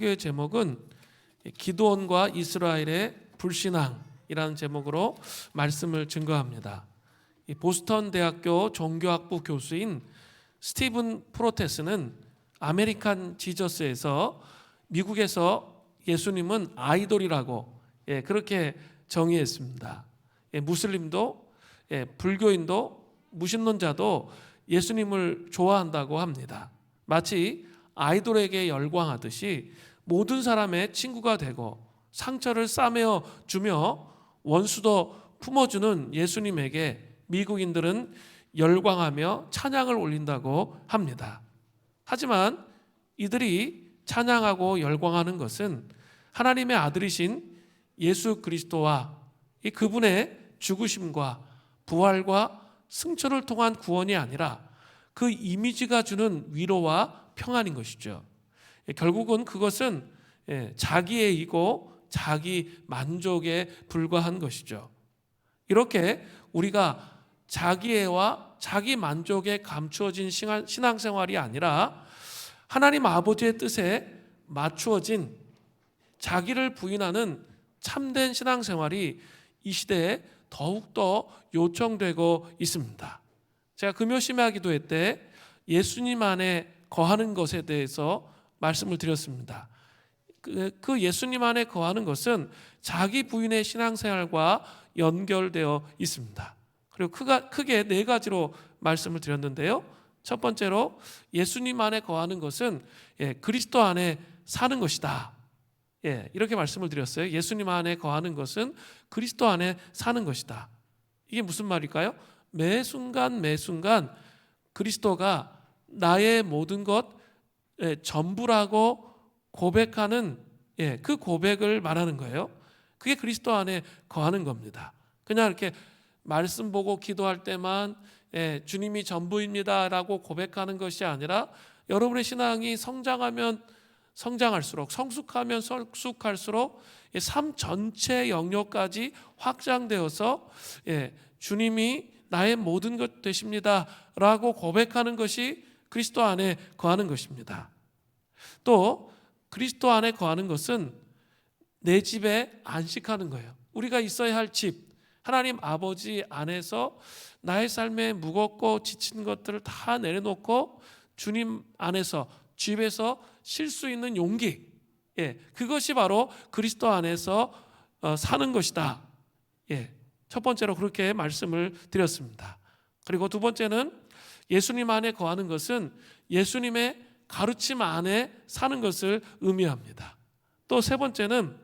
의 제목은 기드온과 이스라엘의 불신앙이라는 제목으로 말씀을 증거합니다. 보스턴 대학교 종교학부 교수인 스티븐 프로테스는 아메리칸 지저스에서 미국에서 예수님은 아이돌이라고 그렇게 정의했습니다. 무슬림도 불교인도 무신론자도 예수님을 좋아한다고 합니다. 마치 아이돌에게 열광하듯이 모든 사람의 친구가 되고 상처를 싸매어 주며 원수도 품어주는 예수님에게 미국인들은 열광하며 찬양을 올린다고 합니다. 하지만 이들이 찬양하고 열광하는 것은 하나님의 아들이신 예수 그리스도와 그분의 죽으심과 부활과 승천을 통한 구원이 아니라 그 이미지가 주는 위로와 평안인 것이죠. 결국은 그것은 자기애이고 자기 만족에 불과한 것이죠. 이렇게 우리가 자기애와 자기 만족에 감추어진 신앙생활이 아니라 하나님 아버지의 뜻에 맞추어진 자기를 부인하는 참된 신앙생활이 이 시대에 더욱더 요청되고 있습니다. 제가 금요심야 기도회 때 예수님 안에 거하는 것에 대해서 말씀을 드렸습니다. 그 예수님 안에 거하는 것은 자기 부인의 신앙생활과 연결되어 있습니다. 그리고 크게 네 가지로 말씀을 드렸는데요. 첫 번째로 예수님 안에 거하는 것은 그리스도 안에 사는 것이다. 이렇게 말씀을 드렸어요. 예수님 안에 거하는 것은 그리스도 안에 사는 것이다. 이게 무슨 말일까요? 매 순간 그리스도가 나의 모든 것 전부라고 고백하는 그 고백을 말하는 거예요. 그게 그리스도 안에 거하는 겁니다. 그냥 이렇게 말씀 보고 기도할 때만 주님이 전부입니다라고 고백하는 것이 아니라 여러분의 신앙이 성장하면 성장할수록, 성숙하면 성숙할수록 삶 전체 영역까지 확장되어서 주님이 나의 모든 것 되십니다라고 고백하는 것이 그리스도 안에 거하는 것입니다. 또 그리스도 안에 거하는 것은 내 집에 안식하는 거예요. 우리가 있어야 할 집, 하나님 아버지 안에서 나의 삶에 무겁고 지친 것들을 다 내려놓고 주님 안에서 집에서 쉴 수 있는 용기, 그것이 바로 그리스도 안에서 사는 것이다. 첫 번째로 그렇게 말씀을 드렸습니다. 그리고 두 번째는 예수님 안에 거하는 것은 예수님의 가르침 안에 사는 것을 의미합니다. 또 세 번째는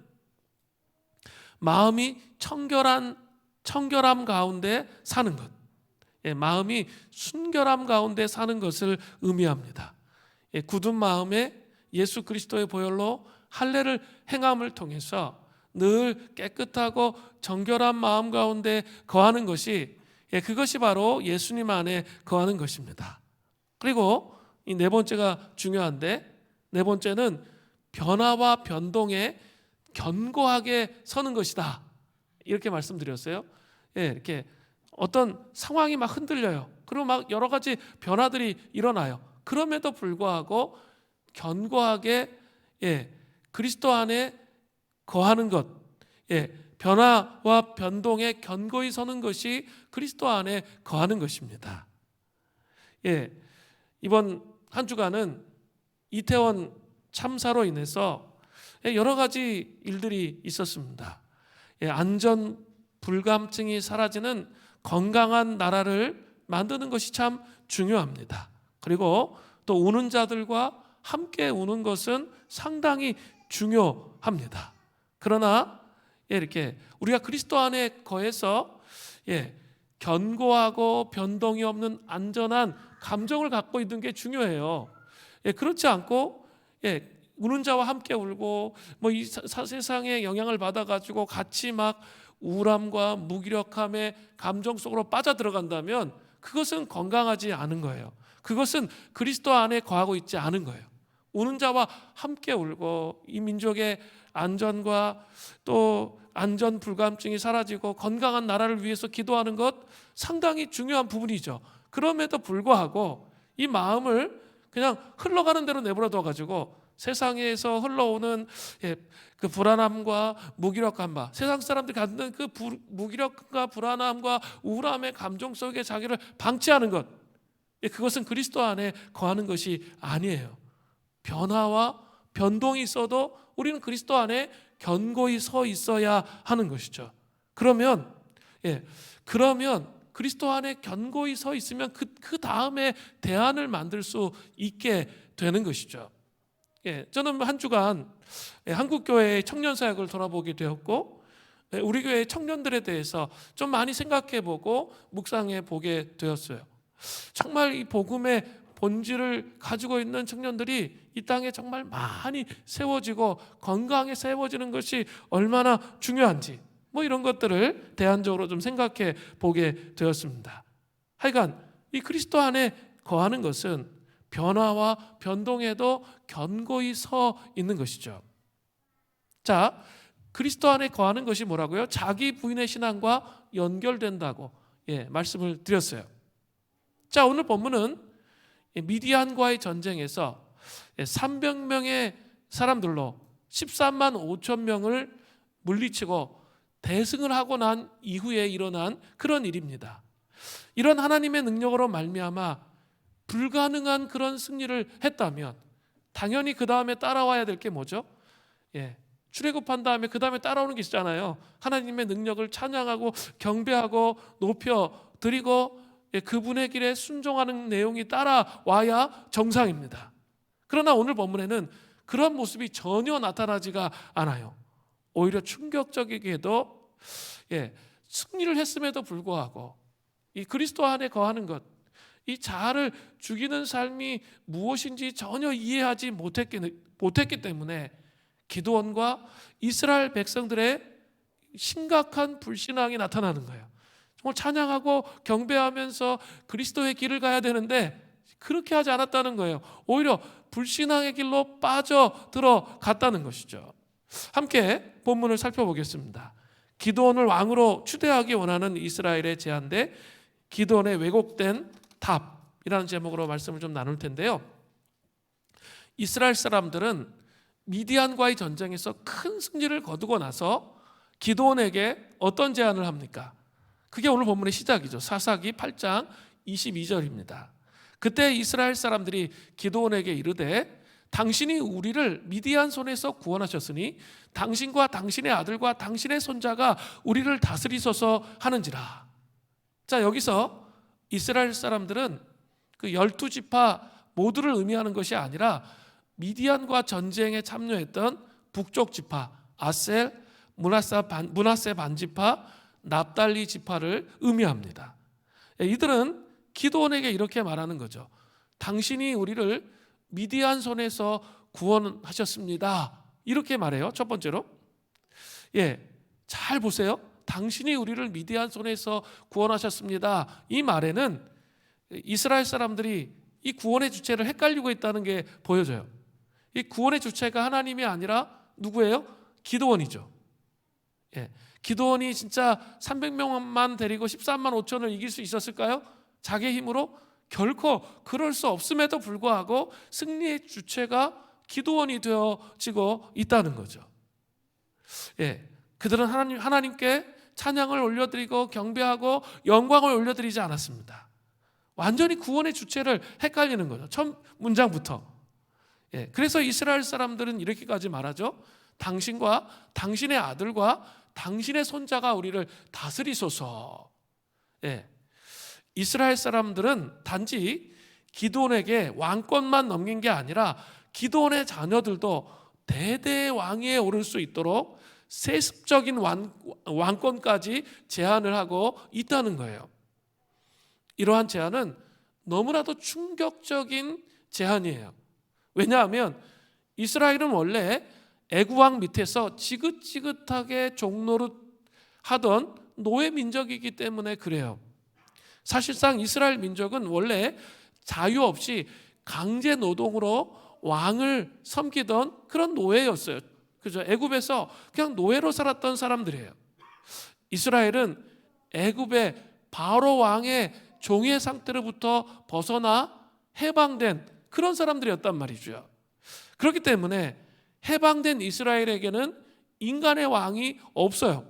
마음이 청결함 가운데 사는 것, 마음이 순결함 가운데 사는 것을 의미합니다. 굳은 마음에 예수 그리스도의 보혈로 할례를 행함을 통해서 늘 깨끗하고 정결한 마음 가운데 거하는 것이 그것이 바로 예수님 안에 거하는 것입니다. 그리고 이 네 번째가 중요한데, 네 번째는 변화와 변동에 견고하게 서는 것이다. 이렇게 말씀드렸어요. 이렇게 어떤 상황이 막 흔들려요. 그리고 막 여러 가지 변화들이 일어나요. 그럼에도 불구하고 견고하게 그리스도 안에 거하는 것, 변화와 변동에 견고히 서는 것이 그리스도 안에 거하는 것입니다. 이번 한 주간은 이태원 참사로 인해서 여러 가지 일들이 있었습니다. 안전 불감증이 사라지는 건강한 나라를 만드는 것이 참 중요합니다. 그리고 또 우는 자들과 함께 우는 것은 상당히 중요합니다. 그러나 이렇게 우리가 그리스도 안에 거해서 견고하고 변동이 없는 안전한 감정을 갖고 있는 게 중요해요. 그렇지 않고 우는 자와 함께 울고 이 세상의 영향을 받아가지고 같이 막 우울함과 무기력함의 감정 속으로 빠져들어간다면 그것은 건강하지 않은 거예요. 그것은 그리스도 안에 거하고 있지 않은 거예요. 우는 자와 함께 울고 이 민족의 안전과 또 안전 불감증이 사라지고 건강한 나라를 위해서 기도하는 것 상당히 중요한 부분이죠. 그럼에도 불구하고 이 마음을 그냥 흘러가는 대로 내버려 둬가지고 세상에서 흘러오는 그 불안함과 무기력함과 세상 사람들이 갖는 그 무기력함과 불안함과 우울함의 감정 속에 자기를 방치하는 것, 그것은 그리스도 안에 거하는 것이 아니에요. 변화와 변동이 있어도 우리는 그리스도 안에 견고히 서 있어야 하는 것이죠. 그러면 그리스도 안에 견고히 서 있으면 그 다음에 대안을 만들 수 있게 되는 것이죠. 저는 한 주간 한국 교회의 청년 사역을 돌아보게 되었고, 우리 교회 청년들에 대해서 좀 많이 생각해보고 묵상해 보게 되었어요. 정말 이 복음의 본질을 가지고 있는 청년들이 이 땅에 정말 많이 세워지고 건강하게 세워지는 것이 얼마나 중요한지, 이런 것들을 대안적으로 좀 생각해 보게 되었습니다. 하여간 이 그리스도 안에 거하는 것은 변화와 변동에도 견고히 서 있는 것이죠. 자, 그리스도 안에 거하는 것이 뭐라고요? 자기 부인의 신앙과 연결된다고 말씀을 드렸어요. 자, 오늘 본문은 미디안과의 전쟁에서 300명의 사람들로 13만 5천 명을 물리치고 대승을 하고 난 이후에 일어난 그런 일입니다. 이런 하나님의 능력으로 말미암아 불가능한 그런 승리를 했다면 당연히 그 다음에 따라와야 될 게 뭐죠? 출애굽한 다음에 그 다음에 따라오는 게 있잖아요. 하나님의 능력을 찬양하고 경배하고 높여 드리고 그분의 길에 순종하는 내용이 따라와야 정상입니다. 그러나 오늘 본문에는 그런 모습이 전혀 나타나지가 않아요. 오히려 충격적이게도 승리를 했음에도 불구하고 이 그리스도 안에 거하는 것, 이 자아를 죽이는 삶이 무엇인지 전혀 이해하지 못했기 때문에 기드온과 이스라엘 백성들의 심각한 불신앙이 나타나는 거예요. 정말 찬양하고 경배하면서 그리스도의 길을 가야 되는데 그렇게 하지 않았다는 거예요. 오히려 불신앙의 길로 빠져들어갔다는 것이죠. 함께 본문을 살펴보겠습니다. 기드온을 왕으로 추대하기 원하는 이스라엘의 제안대, 기드온의 왜곡된 답이라는 제목으로 말씀을 좀 나눌 텐데요. 이스라엘 사람들은 미디안과의 전쟁에서 큰 승리를 거두고 나서 기드온에게 어떤 제안을 합니까? 그게 오늘 본문의 시작이죠. 사사기 8장 22절입니다. 그때 이스라엘 사람들이 기드온에게 이르되 당신이 우리를 미디안 손에서 구원하셨으니 당신과 당신의 아들과 당신의 손자가 우리를 다스리소서 하는지라. 자, 여기서 이스라엘 사람들은 그 12지파 모두를 의미하는 것이 아니라 미디안과 전쟁에 참여했던 북쪽 지파 아셀, 므낫세 반지파, 납달리 지파를 의미합니다. 이들은 기드온에게 이렇게 말하는 거죠. 당신이 우리를 미디안 손에서 구원하셨습니다. 이렇게 말해요. 첫 번째로. 잘 보세요. 당신이 우리를 미디안 손에서 구원하셨습니다. 이 말에는 이스라엘 사람들이 이 구원의 주체를 헷갈리고 있다는 게 보여져요. 이 구원의 주체가 하나님이 아니라 누구예요? 기드온이죠. 기드온이 진짜 300명만 데리고 13만 5천을 이길 수 있었을까요? 자기 힘으로? 결코 그럴 수 없음에도 불구하고 승리의 주체가 기드온이 되어지고 있다는 거죠. 그들은 하나님께 찬양을 올려드리고 경배하고 영광을 올려드리지 않았습니다. 완전히 구원의 주체를 헷갈리는 거죠. 첫 문장부터. 그래서 이스라엘 사람들은 이렇게까지 말하죠. 당신과 당신의 아들과 당신의 손자가 우리를 다스리소서. 이스라엘 사람들은 단지 기드온에게 왕권만 넘긴 게 아니라 기드온의 자녀들도 대대 왕위에 오를 수 있도록 세습적인 왕권까지 제안을 하고 있다는 거예요. 이러한 제안은 너무나도 충격적인 제안이에요. 왜냐하면 이스라엘은 원래 애구왕 밑에서 지긋지긋하게 종노릇 하던 노예 민족이기 때문에 그래요. 사실상 이스라엘 민족은 원래 자유 없이 강제 노동으로 왕을 섬기던 그런 노예였어요. 그죠? 애굽에서 그냥 노예로 살았던 사람들이에요. 이스라엘은 애굽의 바로 왕의 종의 상태로부터 벗어나 해방된 그런 사람들이었단 말이죠. 그렇기 때문에 해방된 이스라엘에게는 인간의 왕이 없어요.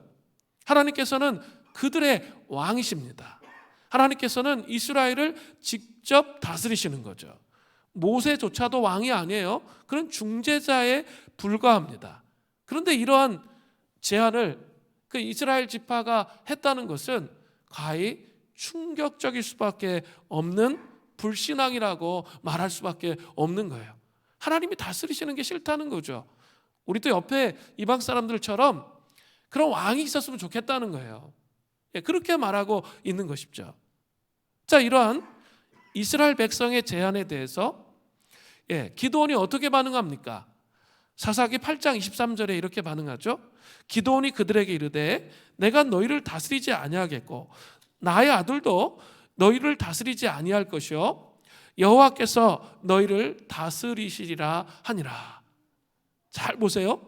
하나님께서는 그들의 왕이십니다. 하나님께서는 이스라엘을 직접 다스리시는 거죠. 모세조차도 왕이 아니에요. 그는 중재자에 불과합니다. 그런데 이러한 제안을 그 이스라엘 지파가 했다는 것은 가히 충격적일 수밖에 없는 불신앙이라고 말할 수밖에 없는 거예요. 하나님이 다스리시는 게 싫다는 거죠. 우리도 옆에 이방 사람들처럼 그런 왕이 있었으면 좋겠다는 거예요. 그렇게 말하고 있는 것이죠. 자, 이러한 이스라엘 백성의 제안에 대해서 기드온이 어떻게 반응합니까? 사사기 8장 23절에 이렇게 반응하죠. 기드온이 그들에게 이르되 내가 너희를 다스리지 아니하겠고 나의 아들도 너희를 다스리지 아니할 것이요 여호와께서 너희를 다스리시리라 하니라. 잘 보세요.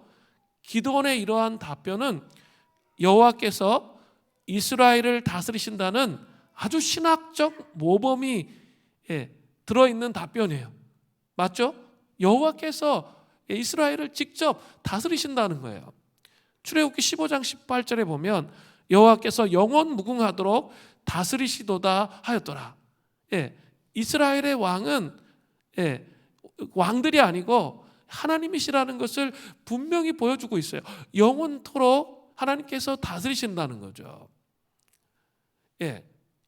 기드온의 이러한 답변은 여호와께서 이스라엘을 다스리신다는 아주 신학적 모범이 들어있는 답변이에요. 맞죠? 여호와께서 이스라엘을 직접 다스리신다는 거예요. 출애굽기 15장 18절에 보면 여호와께서 영원 무궁하도록 다스리시도다 하였더라. 이스라엘의 왕은 왕들이 아니고 하나님이시라는 것을 분명히 보여주고 있어요. 영원토록 하나님께서 다스리신다는 거죠.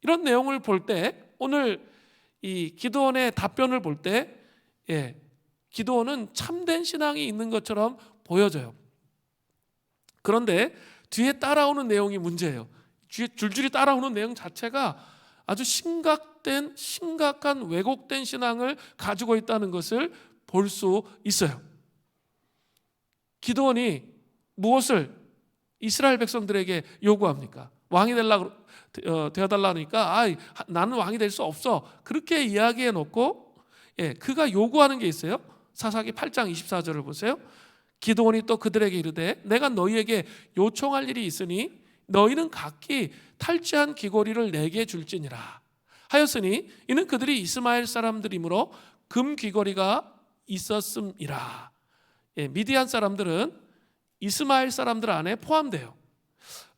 이런 내용을 볼 때 오늘 이 기드온의 답변을 볼 때 기드온은 참된 신앙이 있는 것처럼 보여져요. 그런데 뒤에 따라오는 내용이 문제예요. 뒤에 줄줄이 따라오는 내용 자체가 아주 심각한 왜곡된 신앙을 가지고 있다는 것을 볼 수 있어요. 기드온이 무엇을 이스라엘 백성들에게 요구합니까? 왕이 되어달라니까 나는 왕이 될 수 없어. 그렇게 이야기해 놓고 그가 요구하는 게 있어요. 사사기 8장 24절을 보세요. 기드온이 또 그들에게 이르되 내가 너희에게 요청할 일이 있으니 너희는 각기 탈취한 귀고리를 내게 줄지니라 하였으니 이는 그들이 이스마엘 사람들이므로 금 귀고리가 있었음이라. 미디안 사람들은 이스마엘 사람들 안에 포함돼요.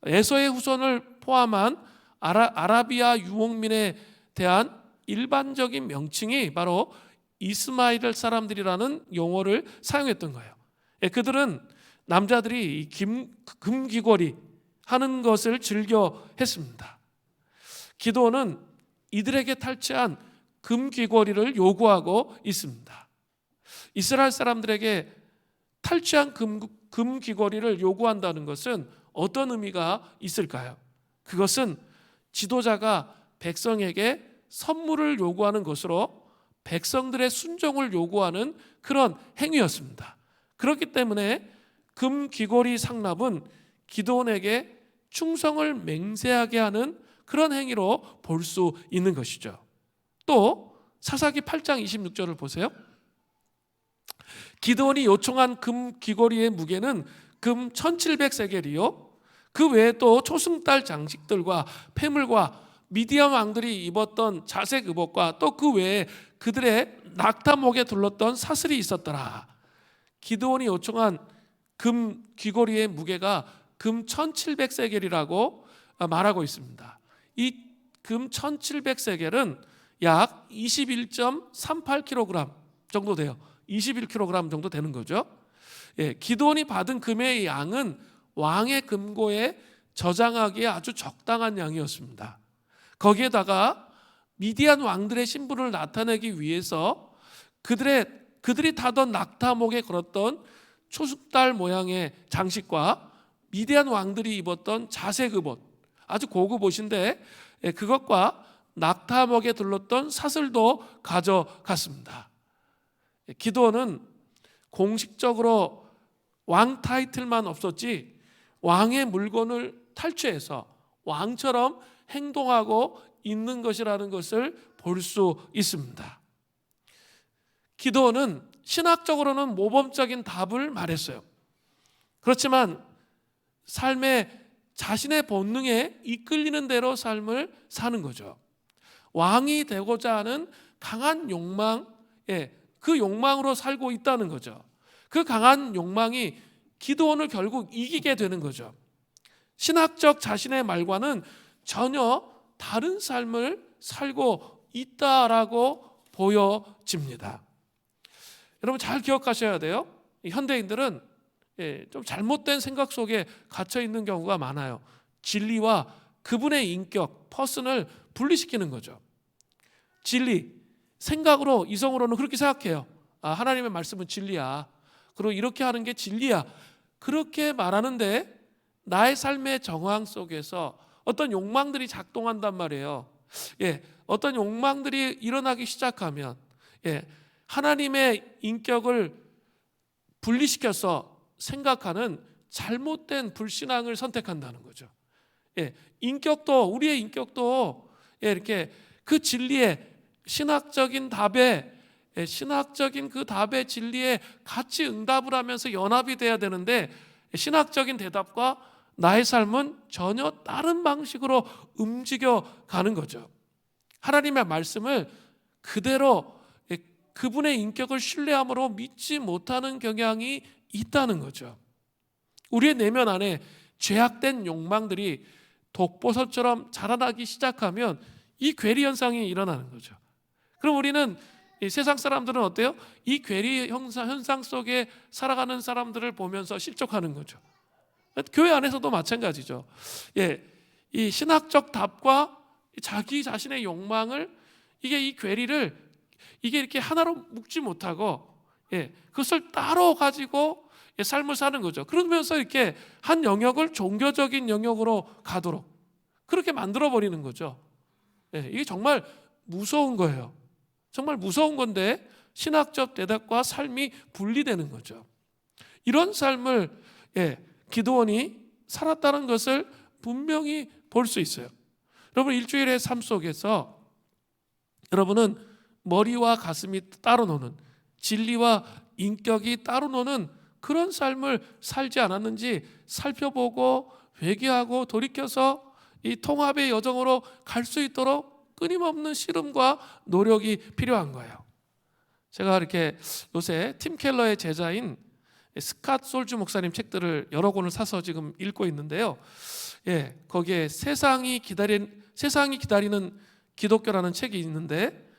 에서의 후손을 포함한 아라비아 유목민에 대한 일반적인 명칭이 바로 이스마엘 사람들이라는 용어를 사용했던 거예요. 그들은 남자들이 금귀걸이 하는 것을 즐겨 했습니다. 기드온은 이들에게 탈취한 금귀걸이를 요구하고 있습니다. 이스라엘 사람들에게 탈취한 금귀걸이를 요구한다는 것은 어떤 의미가 있을까요? 그것은 지도자가 백성에게 선물을 요구하는 것으로 백성들의 순종을 요구하는 그런 행위였습니다. 그렇기 때문에 금 귀고리 상납은 기드온에게 충성을 맹세하게 하는 그런 행위로 볼 수 있는 것이죠. 또 사사기 8장 26절을 보세요. 기드온이 요청한 금 귀고리의 무게는 금 1700세겔이요 그 외에 또 초승달 장식들과 폐물과 미디안 왕들이 입었던 자색 의복과 또 그 외에 그들의 낙타목에 둘렀던 사슬이 있었더라. 기드온이 요청한 금 귀고리의 무게가 금 1700세겔이라고 말하고 있습니다. 이 금 1700세겔은 약 21.38kg 정도 돼요. 21kg 정도 되는 거죠. 기드온이 받은 금의 양은 왕의 금고에 저장하기에 아주 적당한 양이었습니다. 거기에다가 미디안 왕들의 신분을 나타내기 위해서 그들이 타던 낙타목에 걸었던 초승달 모양의 장식과 미디안 왕들이 입었던 자색 의복, 아주 고급 옷인데 그것과 낙타목에 둘렀던 사슬도 가져갔습니다. 기드온은 공식적으로 왕 타이틀만 없었지 왕의 물건을 탈취해서 왕처럼 행동하고 있는 것이라는 것을 볼 수 있습니다. 기드온은 신학적으로는 모범적인 답을 말했어요. 그렇지만 삶의 자신의 본능에 이끌리는 대로 삶을 사는 거죠. 왕이 되고자 하는 강한 욕망, 그 욕망으로 살고 있다는 거죠. 그 강한 욕망이 기드온을 결국 이기게 되는 거죠. 신학적 자신의 말과는 전혀 다른 삶을 살고 있다라고 보여집니다. 여러분 잘 기억하셔야 돼요. 현대인들은 좀 잘못된 생각 속에 갇혀 있는 경우가 많아요. 진리와 그분의 인격, 퍼슨을 분리시키는 거죠. 진리, 생각으로, 이성으로는 그렇게 생각해요. 하나님의 말씀은 진리야. 그리고 이렇게 하는 게 진리야. 그렇게 말하는데 나의 삶의 정황 속에서 어떤 욕망들이 작동한단 말이에요. 어떤 욕망들이 일어나기 시작하면 하나님의 인격을 분리시켜서 생각하는 잘못된 불신앙을 선택한다는 거죠. 인격도, 우리의 인격도 이렇게 그 진리의 신학적인 답에, 신학적인 그 답의 진리에 같이 응답을 하면서 연합이 돼야 되는데, 신학적인 대답과 나의 삶은 전혀 다른 방식으로 움직여 가는 거죠. 하나님의 말씀을 그대로 그분의 인격을 신뢰함으로 믿지 못하는 경향이 있다는 거죠. 우리의 내면 안에 죄악된 욕망들이 독보설처럼 자라나기 시작하면 이 괴리 현상이 일어나는 거죠. 그럼 우리는, 세상 사람들은 어때요? 이 괴리 현상 속에 살아가는 사람들을 보면서 실족하는 거죠. 교회 안에서도 마찬가지죠. 이 신학적 답과 자기 자신의 욕망을, 이 괴리를 이렇게 하나로 묶지 못하고 그것을 따로 가지고 삶을 사는 거죠. 그러면서 이렇게 한 영역을 종교적인 영역으로 가도록 그렇게 만들어 버리는 거죠. 이게 정말 무서운 거예요. 정말 무서운 건데 신학적 대답과 삶이 분리되는 거죠. 이런 삶을 기드온이 살았다는 것을 분명히 볼 수 있어요. 여러분, 일주일의 삶 속에서 여러분은 머리와 가슴이 따로 노는, 진리와 인격이 따로 노는 그런 삶을 살지 않았는지 살펴보고 회개하고 돌이켜서 이 통합의 여정으로 갈 수 있도록 끊임없는 씨름과 노력이 필요한 거예요. 제가 이렇게 요새 팀 켈러의 제자인 스캇 솔주 목사님 책들을 여러 권을 사서 지금 읽고 있는데요. 거기에 세상이 기다리는 기독교라는 책이 있는데,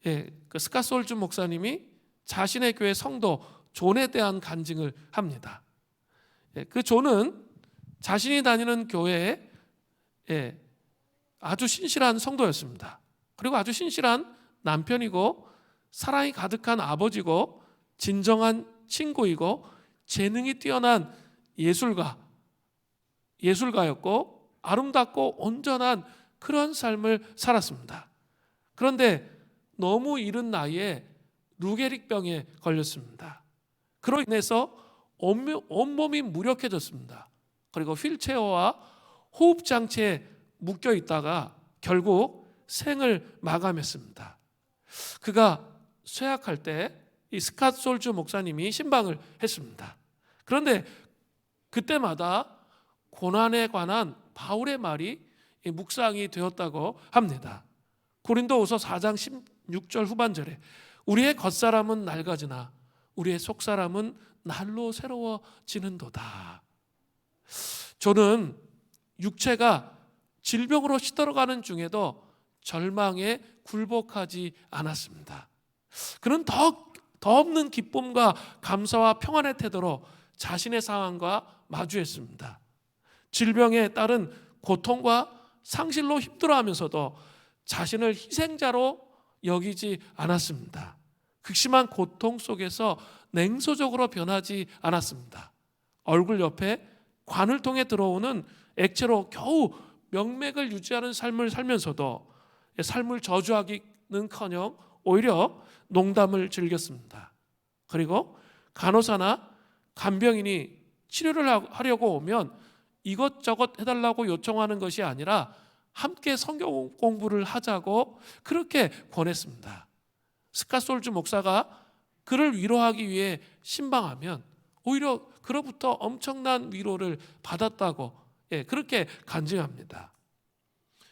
그 스캇 솔주 목사님이 자신의 교회 성도 존에 대한 간증을 합니다. 그 존은 자신이 다니는 교회에 아주 신실한 성도였습니다. 그리고 아주 신실한 남편이고 사랑이 가득한 아버지고 진정한 친구이고 재능이 뛰어난 예술가였고 아름답고 온전한 그런 삶을 살았습니다. 그런데 너무 이른 나이에 루게릭병에 걸렸습니다. 그로 인해서 온몸이 무력해졌습니다. 그리고 휠체어와 호흡장치에 묶여 있다가 결국 생을 마감했습니다. 그가 쇠약할 때 이 스캇 솔주 목사님이 신방을 했습니다. 그런데 그때마다 고난에 관한 바울의 말이 묵상이 되었다고 합니다. 고린도후서 4장 16절 후반절에 우리의 겉사람은 낡아지나 우리의 속사람은 날로 새로워지는도다. 저는 육체가 질병으로 시들어가는 중에도 절망에 굴복하지 않았습니다. 그는 더 없는 기쁨과 감사와 평안의 태도로 자신의 상황과 마주했습니다. 질병에 따른 고통과 상실로 힘들어하면서도 자신을 희생자로 여기지 않았습니다. 극심한 고통 속에서 냉소적으로 변하지 않았습니다. 얼굴 옆에 관을 통해 들어오는 액체로 겨우 명맥을 유지하는 삶을 살면서도 삶을 저주하기는커녕 오히려 농담을 즐겼습니다. 그리고 간호사나 간병인이 치료를 하려고 오면 이것저것 해달라고 요청하는 것이 아니라 함께 성경 공부를 하자고 그렇게 권했습니다. 스캇 솔주 목사가 그를 위로하기 위해 신방하면 오히려 그로부터 엄청난 위로를 받았다고 그렇게 간증합니다.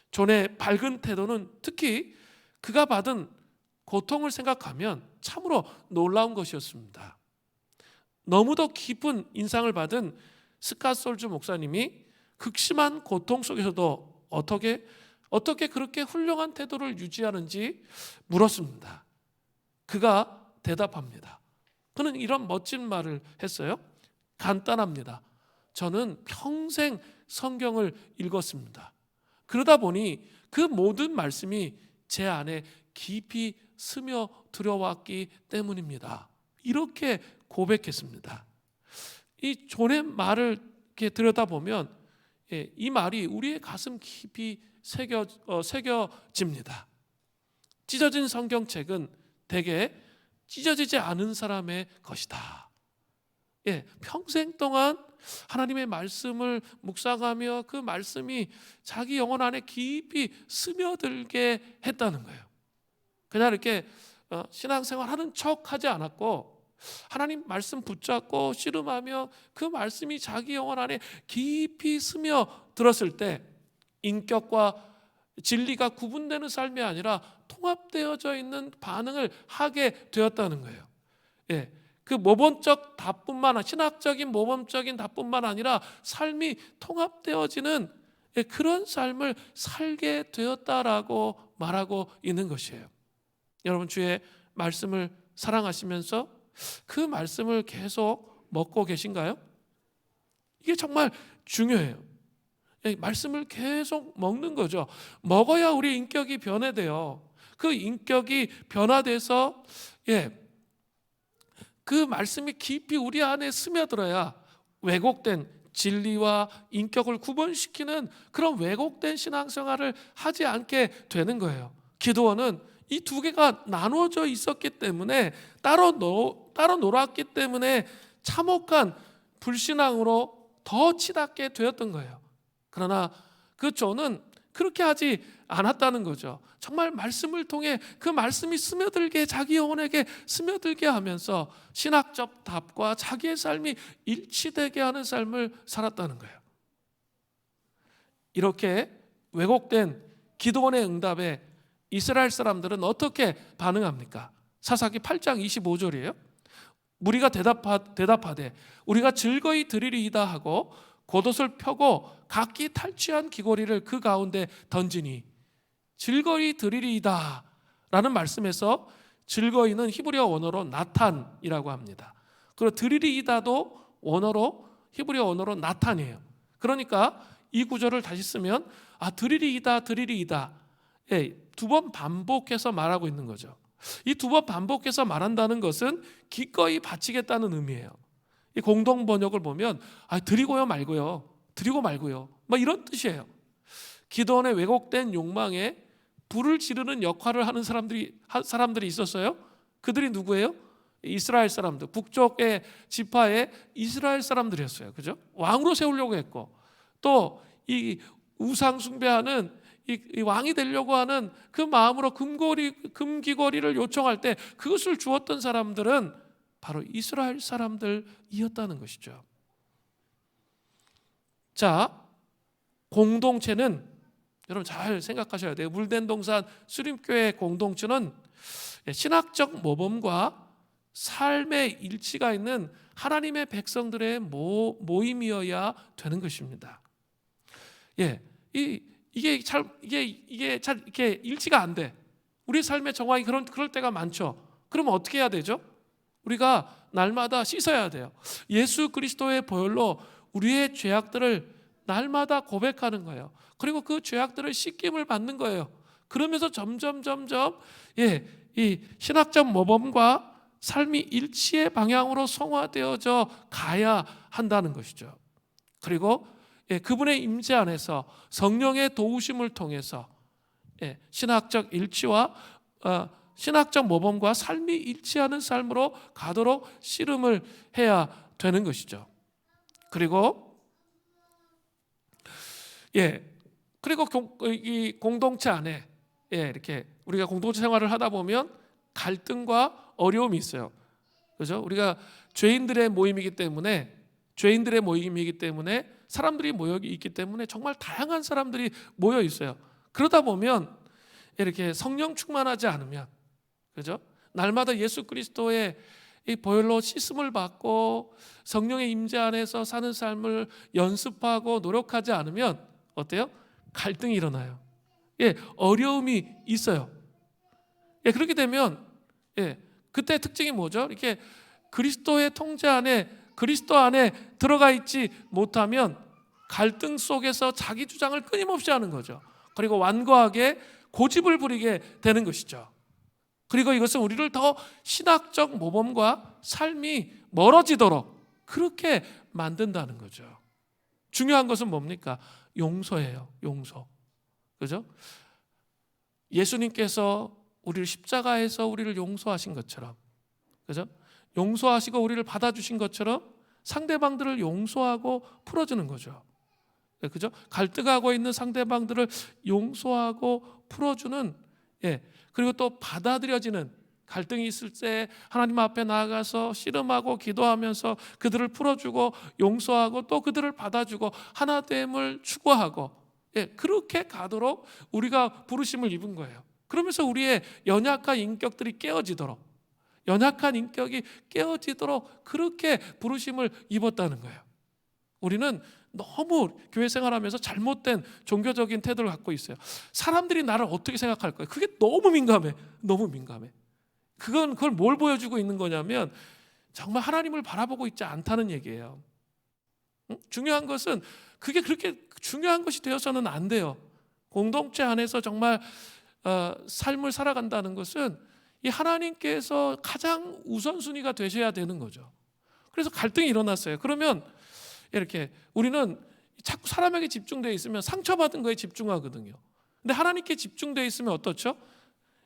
존의 밝은 태도는 특히 그가 받은 고통을 생각하면 참으로 놀라운 것이었습니다. 너무도 깊은 인상을 받은 스캇 솔주 목사님이 극심한 고통 속에서도 어떻게 그렇게 훌륭한 태도를 유지하는지 물었습니다. 그가 대답합니다. 그는 이런 멋진 말을 했어요. 간단합니다. 저는 평생 성경을 읽었습니다. 그러다 보니 그 모든 말씀이 제 안에 깊이 스며 들어왔기 때문입니다. 이렇게 고백했습니다. 이 존의 말을 이렇게 들여다보면 이 말이 우리의 가슴 깊이 새겨집니다. 찢어진 성경책은 대개 찢어지지 않은 사람의 것이다. 평생 동안 하나님의 말씀을 묵상하며 그 말씀이 자기 영혼 안에 깊이 스며들게 했다는 거예요. 그냥 이렇게 신앙생활 하는 척하지 않았고 하나님 말씀 붙잡고 씨름하며 그 말씀이 자기 영혼 안에 깊이 스며들었을 때 인격과 진리가 구분되는 삶이 아니라 통합되어져 있는 반응을 하게 되었다는 거예요. 그 모범적 답뿐만 신학적인 모범적인 답뿐만 아니라 삶이 통합되어지는 그런 삶을 살게 되었다라고 말하고 있는 것이에요. 여러분 주의 말씀을 사랑하시면서 그 말씀을 계속 먹고 계신가요? 이게 정말 중요해요. 말씀을 계속 먹는 거죠. 먹어야 우리 인격이 변화돼요. 그 인격이 변화돼서 그 말씀이 깊이 우리 안에 스며들어야 왜곡된 진리와 인격을 구분시키는 그런 왜곡된 신앙생활을 하지 않게 되는 거예요. 기도원은 이 두 개가 나누어져 있었기 때문에 따로 놀았기 때문에 참혹한 불신앙으로 더 치닫게 되었던 거예요. 그러나 그 존은 그렇게 하지 않았다는 거죠. 정말 말씀을 통해 그 말씀이 스며들게 자기 영혼에게 스며들게 하면서 신학적 답과 자기의 삶이 일치되게 하는 삶을 살았다는 거예요. 이렇게 왜곡된 기도원의 응답에 이스라엘 사람들은 어떻게 반응합니까? 사사기 8장 25절이에요. 무리가 대답하되 우리가 즐거이 드리리이다 하고 겉옷을 펴고 각기 탈취한 귀고리를 그 가운데 던지니 즐거이 드리리이다 라는 말씀에서 즐거이는 히브리어 원어로 나탄이라고 합니다. 그리고 드리리이다도 히브리어 원어로 나탄이에요. 그러니까 이 구절을 다시 쓰면 드리리이다 두 번 반복해서 말하고 있는 거죠. 이 두 번 반복해서 말한다는 것은 기꺼이 바치겠다는 의미예요. 이 공동 번역을 보면 드리고 말고요 이런 뜻이에요. 기도원의 왜곡된 욕망에 불을 지르는 역할을 하는 사람들이 있었어요. 그들이 누구예요? 이스라엘 사람들, 북쪽의 지파의 이스라엘 사람들이었어요. 그죠? 왕으로 세우려고 했고 또 이 우상 숭배하는 이 왕이 되려고 하는 그 마음으로 금귀고리를 요청할 때 그것을 주었던 사람들은 바로 이스라엘 사람들이었다는 것이죠. 자, 공동체는 여러분 잘 생각하셔야 돼요. 물된동산 수림교회 공동체는 신학적 모범과 삶의 일치가 있는 하나님의 백성들의 모임이어야 되는 것입니다. 이게 잘 이렇게 일치가 안 돼. 우리 삶의 정황이 그럴 때가 많죠. 그러면 어떻게 해야 되죠? 우리가 날마다 씻어야 돼요. 예수 그리스도의 보혈로 우리의 죄악들을 날마다 고백하는 거예요. 그리고 그 죄악들을 씻김을 받는 거예요. 그러면서 점점 이 신학적 모범과 삶이 일치의 방향으로 성화되어져 가야 한다는 것이죠. 그리고 그분의 임재 안에서 성령의 도우심을 통해서 신학적 일치와 신학적 모범과 삶이 일치하는 삶으로 가도록 씨름을 해야 되는 것이죠. 그리고 이 공동체 안에 이렇게 우리가 공동체 생활을 하다 보면 갈등과 어려움이 있어요. 그렇죠? 우리가 죄인들의 모임이기 때문에 사람들이 모여 있기 때문에 정말 다양한 사람들이 모여 있어요. 그러다 보면 이렇게 성령 충만하지 않으면 그죠? 날마다 예수 그리스도의 이 보혈로 씻음을 받고 성령의 임재 안에서 사는 삶을 연습하고 노력하지 않으면 어때요? 갈등이 일어나요. 예, 어려움이 있어요. 예, 그렇게 되면 그때 특징이 뭐죠? 이렇게 그리스도의 통제 안에, 그리스도 안에 들어가 있지 못하면 갈등 속에서 자기 주장을 끊임없이 하는 거죠. 그리고 완고하게 고집을 부리게 되는 것이죠. 그리고 이것은 우리를 더 신학적 모범과 삶이 멀어지도록 그렇게 만든다는 거죠. 중요한 것은 뭡니까? 용서예요. 용서. 그죠? 예수님께서 우리를 십자가에서 우리를 용서하신 것처럼, 그죠? 용서하시고 우리를 받아주신 것처럼 상대방들을 용서하고 풀어주는 거죠. 그죠? 갈등하고 있는 상대방들을 용서하고 풀어주는, 그리고 또 받아들여지는, 갈등이 있을 때 하나님 앞에 나아가서 씨름하고 기도하면서 그들을 풀어주고 용서하고 또 그들을 받아주고 하나됨을 추구하고, 그렇게 가도록 우리가 부르심을 입은 거예요. 그러면서 우리의 연약한 인격들이 깨어지도록, 연약한 인격이 깨어지도록 그렇게 부르심을 입었다는 거예요. 우리는 너무 교회 생활하면서 잘못된 종교적인 태도를 갖고 있어요. 사람들이 나를 어떻게 생각할 거예요? 그게 너무 민감해. 너무 민감해. 그걸 뭘 보여주고 있는 거냐면 정말 하나님을 바라보고 있지 않다는 얘기예요. 중요한 것은 그게 그렇게 중요한 것이 되어서는 안 돼요. 공동체 안에서 정말 삶을 살아간다는 것은 이 하나님께서 가장 우선순위가 되셔야 되는 거죠. 그래서 갈등이 일어났어요. 그러면 이렇게 우리는 자꾸 사람에게 집중되어 있으면 상처받은 거에 집중하거든요. 근데 하나님께 집중되어 있으면 어떻죠?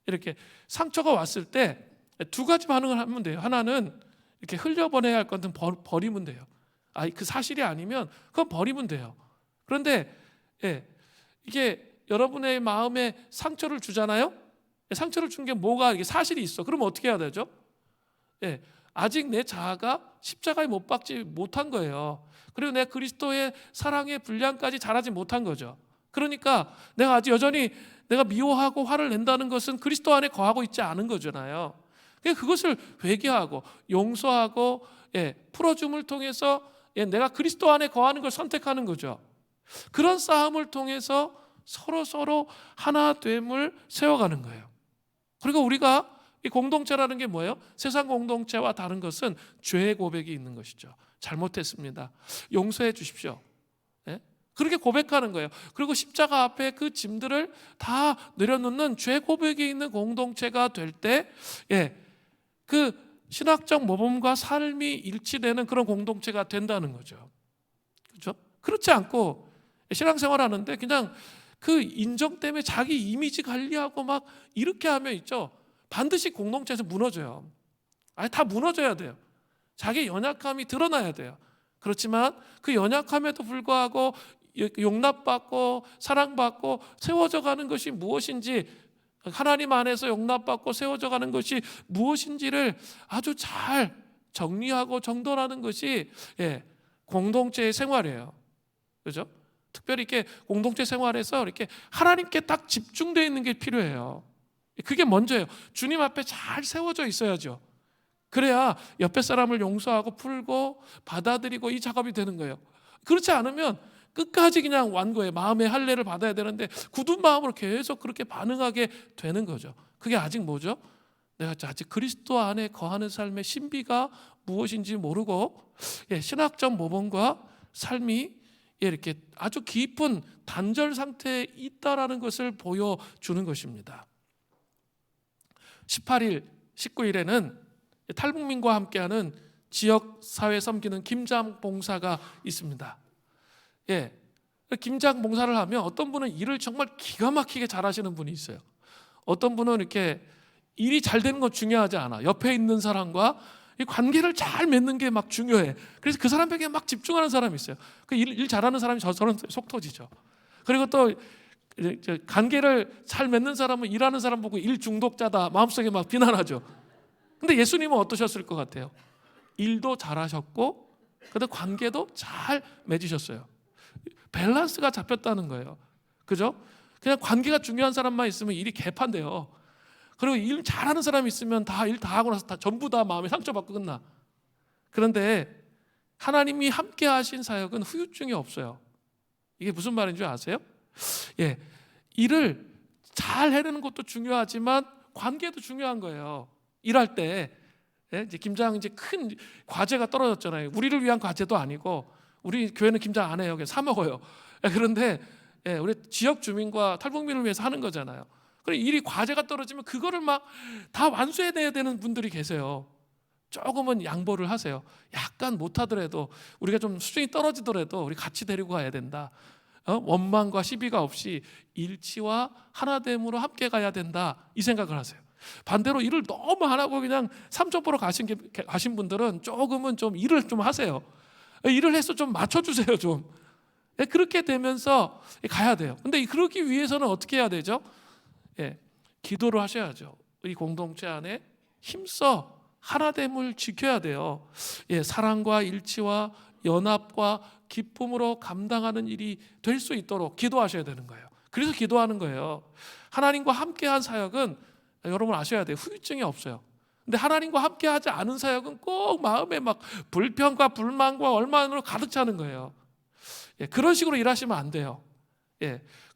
이렇게 상처가 왔을 때 두 가지 반응을 하면 돼요. 하나는 이렇게 흘려보내야 할 것은 버리면 돼요. 그 사실이 아니면 그건 버리면 돼요. 그런데 이게 여러분의 마음에 상처를 주잖아요. 상처를 준 게 뭐가 이게 사실이 있어. 그러면 어떻게 해야 되죠? 아직 내 자아가 십자가에 못 박지 못한 거예요. 그리고 내 그리스도의 사랑의 분량까지 자라지 못한 거죠. 그러니까 내가 아직 여전히 내가 미워하고 화를 낸다는 것은 그리스도 안에 거하고 있지 않은 거잖아요. 그것을 회개하고 용서하고 풀어줌을 통해서 내가 그리스도 안에 거하는 걸 선택하는 거죠. 그런 싸움을 통해서 서로 하나됨을 세워가는 거예요. 그리고 우리가 이 공동체라는 게 뭐예요? 세상 공동체와 다른 것은 죄의 고백이 있는 것이죠. 잘못했습니다. 용서해 주십시오. 그렇게 고백하는 거예요. 그리고 십자가 앞에 그 짐들을 다 내려놓는 죄 고백이 있는 공동체가 될 때, 그 신학적 모범과 삶이 일치되는 그런 공동체가 된다는 거죠. 그렇죠? 그렇지 않고 신앙생활 하는데 그냥 그 인정 때문에 자기 이미지 관리하고 막 이렇게 하면 있죠. 반드시 공동체에서 무너져요. 다 무너져야 돼요. 자기 연약함이 드러나야 돼요. 그렇지만 그 연약함에도 불구하고 용납받고 사랑받고 세워져 가는 것이 무엇인지, 하나님 안에서 용납받고 세워져 가는 것이 무엇인지를 아주 잘 정리하고 정돈하는 것이 공동체의 생활이에요. 그렇죠? 특별히 이렇게 공동체 생활에서 이렇게 하나님께 딱 집중되어 있는 게 필요해요. 그게 먼저예요. 주님 앞에 잘 세워져 있어야죠. 그래야 옆에 사람을 용서하고 풀고 받아들이고 이 작업이 되는 거예요. 그렇지 않으면 끝까지 그냥 완고해. 마음의 할례를 받아야 되는데 굳은 마음으로 계속 그렇게 반응하게 되는 거죠. 그게 아직 뭐죠? 내가 아직 그리스도 안에 거하는 삶의 신비가 무엇인지 모르고 신학적 모범과 삶이 이렇게 아주 깊은 단절 상태에 있다라는 것을 보여주는 것입니다. 18일, 19일에는 탈북민과 함께하는 지역 사회 섬기는 김장 봉사가 있습니다. 김장 봉사를 하면 어떤 분은 일을 정말 기가 막히게 잘하시는 분이 있어요. 어떤 분은 이렇게 일이 잘 되는 건 중요하지 않아. 옆에 있는 사람과 이 관계를 잘 맺는 게 막 중요해. 그래서 그 사람에게 막 집중하는 사람이 있어요. 그 일 잘하는 사람이 저는 속 터지죠. 그리고 또 관계를 잘 맺는 사람은 일하는 사람 보고 일 중독자다 마음속에 막 비난하죠. 근데 예수님은 어떠셨을 것 같아요? 일도 잘하셨고 그다음 관계도 잘 맺으셨어요. 밸런스가 잡혔다는 거예요. 그죠? 그냥 관계가 중요한 사람만 있으면 일이 개판돼요. 그리고 일 잘하는 사람이 있으면 다 일 다 하고 나서 다 전부 다 마음에 상처받고 끝나. 그런데 하나님이 함께 하신 사역은 후유증이 없어요. 이게 무슨 말인 줄 아세요? 예, 일을 잘 해내는 것도 중요하지만 관계도 중요한 거예요. 일할 때 이제 김장 이제 큰 과제가 떨어졌잖아요. 우리를 위한 과제도 아니고 우리 교회는 김장 안 해요. 그냥 사 먹어요. 그런데 우리 지역 주민과 탈북민을 위해서 하는 거잖아요. 그래 일이 과제가 떨어지면 그거를 막 다 완수해내야 되는 분들이 계세요. 조금은 양보를 하세요. 약간 못하더라도 우리가 좀 수준이 떨어지더라도 우리 같이 데리고 가야 된다. 원망과 시비가 없이 일치와 하나됨으로 함께 가야 된다. 이 생각을 하세요. 반대로 일을 너무 안 하고 그냥 삼천포로 가신 분들은 조금은 좀 일을 좀 하세요. 일을 해서 좀 맞춰주세요. 좀 그렇게 되면서 가야 돼요. 근데 그러기 위해서는 어떻게 해야 되죠? 기도를 하셔야죠. 이 공동체 안에 힘써 하나됨을 지켜야 돼요. 사랑과 일치와 연합과 기쁨으로 감당하는 일이 될 수 있도록 기도하셔야 되는 거예요. 그래서 기도하는 거예요. 하나님과 함께한 사역은 여러분 아셔야 돼요. 후유증이 없어요. 근데 하나님과 함께하지 않은 사역은 꼭 마음에 막 불평과 불만과 얼마나 가득 차는 거예요. 그런 식으로 일하시면 안 돼요.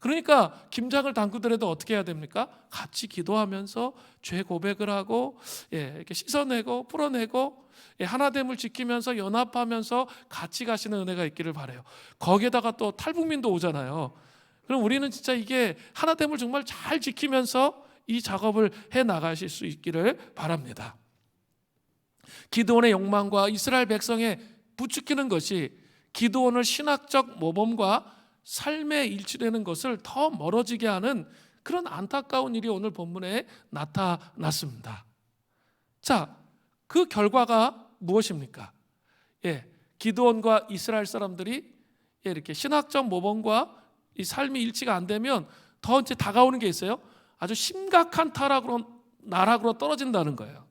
그러니까 김장을 담그더라도 어떻게 해야 됩니까? 같이 기도하면서 죄 고백을 하고 이렇게 씻어내고 풀어내고 하나됨을 지키면서 연합하면서 같이 가시는 은혜가 있기를 바라요. 거기에다가 또 탈북민도 오잖아요. 그럼 우리는 진짜 이게 하나됨을 정말 잘 지키면서 이 작업을 해 나가실 수 있기를 바랍니다. 기드온의 욕망과 이스라엘 백성에 부추기는 것이 기드온을 신학적 모범과 삶에 일치되는 것을 더 멀어지게 하는 그런 안타까운 일이 오늘 본문에 나타났습니다. 자, 그 결과가 무엇입니까? 기드온과 이스라엘 사람들이 이렇게 신학적 모범과 이 삶이 일치가 안 되면 더 이제 다가오는 게 있어요. 아주 심각한 나락으로 떨어진다는 거예요.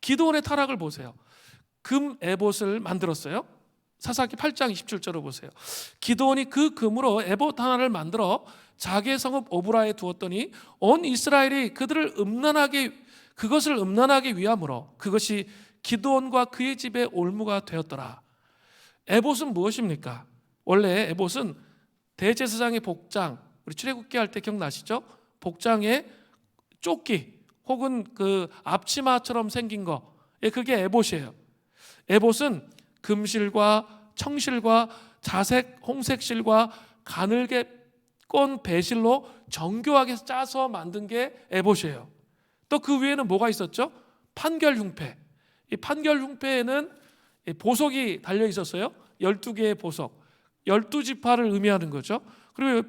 기드온의 타락을 보세요. 금 에봇을 만들었어요. 사사기 8장 27절을 보세요. 기드온이 그 금으로 에봇 하나를 만들어 자기의 성읍 오브라에 두었더니 온 이스라엘이 그것을 음란하게 위함으로 그것이 기드온과 그의 집의 올무가 되었더라. 에봇은 무엇입니까? 원래 에봇은 대제사장의 복장, 우리 출애굽기 할 때 기억나시죠? 복장에 조끼 혹은 그 앞치마처럼 생긴 거, 그게 에봇이에요. 에봇은 금실과 청실과 자색 홍색실과 가늘게 꼰 배실로 정교하게 짜서 만든 게 에봇이에요. 또 그 위에는 뭐가 있었죠? 판결흉패. 이 판결흉패에는 보석이 달려 있었어요. 12개의 보석, 12지파를 의미하는 거죠. 그리고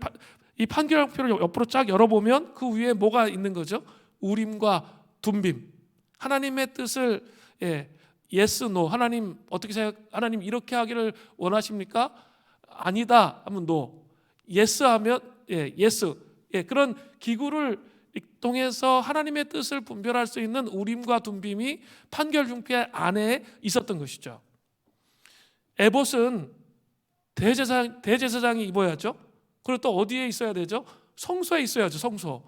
이 판결흉패를 옆으로 쫙 열어보면 그 위에 뭐가 있는 거죠? 우림과 둠빔. 하나님의 뜻을 yes, no. 하나님 어떻게 하나님 이렇게 하기를 원하십니까? 아니다 하면 no. yes 하면 yes. 그런 기구를 통해서 하나님의 뜻을 분별할 수 있는 우림과 둠빔이 판결흉패 안에 있었던 것이죠. 에봇은 대제사장이 입어야죠. 그리고 또 어디에 있어야 되죠? 성소에 있어야죠. 성소.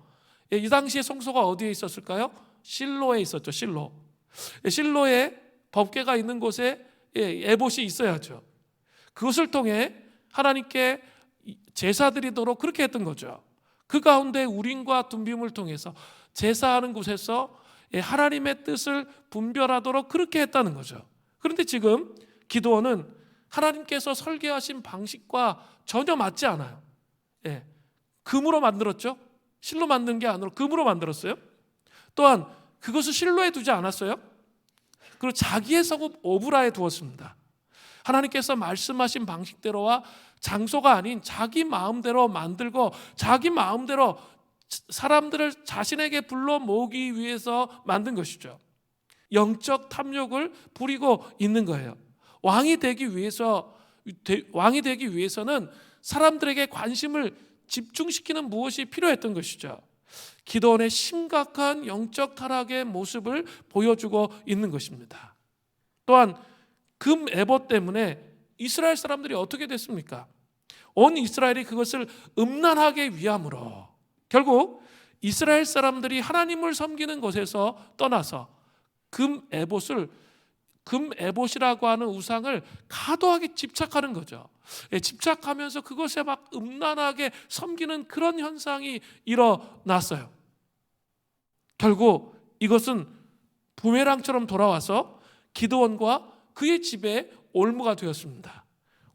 이 당시에 성소가 어디에 있었을까요? 실로에 있었죠. 실로에 법궤가 있는 곳에 에봇이 있어야죠. 그것을 통해 하나님께 제사드리도록 그렇게 했던 거죠. 그 가운데 우림과 둠빔을 통해서 제사하는 곳에서 하나님의 뜻을 분별하도록 그렇게 했다는 거죠. 그런데 지금 기드온은 하나님께서 설계하신 방식과 전혀 맞지 않아요. 금으로 만들었죠. 실로 만든 게 아니라 금으로 만들었어요. 또한 그것을 실로에 두지 않았어요. 그리고 자기의 성읍 오브라에 두었습니다. 하나님께서 말씀하신 방식대로와 장소가 아닌 자기 마음대로 만들고 자기 마음대로 사람들을 자신에게 불러 모으기 위해서 만든 것이죠. 영적 탐욕을 부리고 있는 거예요. 왕이 되기 위해서는 사람들에게 관심을 집중시키는 무엇이 필요했던 것이죠. 기드온의 심각한 영적 타락의 모습을 보여주고 있는 것입니다. 또한 금 에봇 때문에 이스라엘 사람들이 어떻게 됐습니까? 온 이스라엘이 그것을 음란하게 위함으로 결국 이스라엘 사람들이 하나님을 섬기는 곳에서 떠나서 금 에봇이라고 하는 우상을 과도하게 집착하는 거죠. 집착하면서 그것에 막 음란하게 섬기는 그런 현상이 일어났어요. 결국 이것은 부메랑처럼 돌아와서 기드온과 그의 집에 올무가 되었습니다.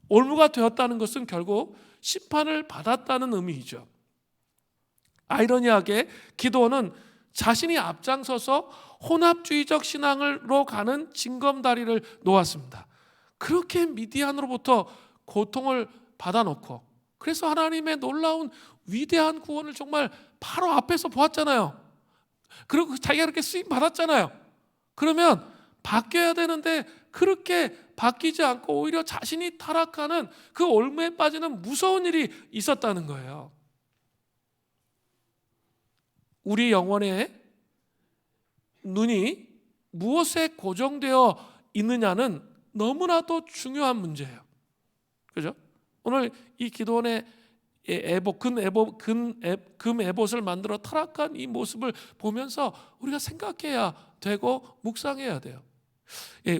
올무가 되었다는 것은 결국 심판을 받았다는 의미이죠. 아이러니하게 기드온은 자신이 앞장서서 혼합주의적 신앙으로 가는 징검다리를 놓았습니다. 그렇게 미디안으로부터 고통을 받아놓고, 그래서 하나님의 놀라운 위대한 구원을 정말 바로 앞에서 보았잖아요. 그리고 자기가 그렇게 쓰임 받았잖아요. 그러면 바뀌어야 되는데 그렇게 바뀌지 않고 오히려 자신이 타락하는 그 올무에 빠지는 무서운 일이 있었다는 거예요. 우리 영혼의 눈이 무엇에 고정되어 있느냐는 너무나도 중요한 문제예요. 그죠? 오늘 이 기드온의 금 에봇을 만들어 타락한 이 모습을 보면서 우리가 생각해야 되고 묵상해야 돼요.